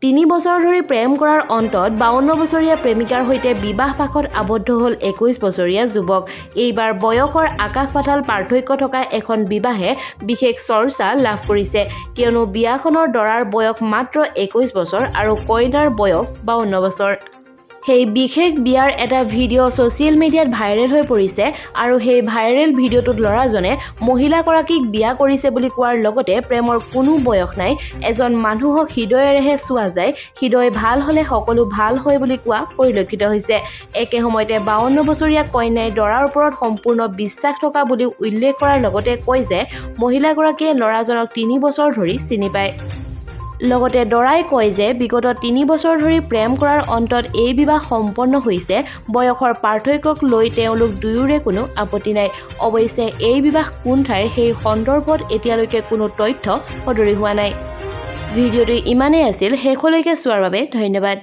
3 বছৰ ধৰি প্ৰেম কৰাৰ অন্তত 52 বছৰীয়া প্ৰেমিকাৰ সৈতে বিবাহ পাশত আবদ্ধ হ'ল 21 বছৰীয়া যুৱক। এইবাৰ বয়সৰ আকাশ পাতাল পাৰ্থক্য থকা এখন বিবাহে বিশেষ চৰ্চা লাভ কৰিছে, কিয়নো বিয়াখনৰ দৰাৰ বয়স মাত্ৰ 21 বছৰ আৰু কইনাৰ বয়স 52 বছৰ। সেই বিশেষ বিয়াৰ এটা ভিডিঅ' ছ'চিয়েল মিডিয়াত ভাইৰেল হৈ পৰিছে আৰু সেই ভাইৰেল ভিডিঅ'টোত ল'ৰাজনে মহিলাগৰাকীক বিয়া কৰিছে বুলি কোৱাৰ লগতে প্ৰেমৰ কোনো বয়স নাই, এজন মানুহক হৃদয়েৰেহে চোৱা যায়, হৃদয় ভাল হ'লে সকলো ভাল হয় বুলি কোৱা পৰিলক্ষিত হৈছে। একে সময়তে 52 বছৰীয়া কন্যাই দৰাৰ ওপৰত সম্পূৰ্ণ বিশ্বাস থকা বুলি উল্লেখ কৰাৰ লগতে কয় যে মহিলাগৰাকীয়ে ল'ৰাজনক 3 বছৰ ধৰি চিনি পায়। লগতে দৰাই কয় যে বিগত 3 বছৰ ধৰি প্ৰেম কৰাৰ অন্তত এই বিবাহ সম্পন্ন হৈছে। বয়সৰ পাৰ্থক্যক লৈ তেওঁলোক দুয়োৰে কোনো আপত্তি নাই। অৱশ্যে এই বিবাহ কোন ঠাইৰ সেই সন্দৰ্ভত এতিয়ালৈকে কোনো তথ্য সদৰি হোৱা নাই। ভিডিঅ'টো ইমানেই আছিল, শেষলৈকে চোৱাৰ বাবে ধন্যবাদ।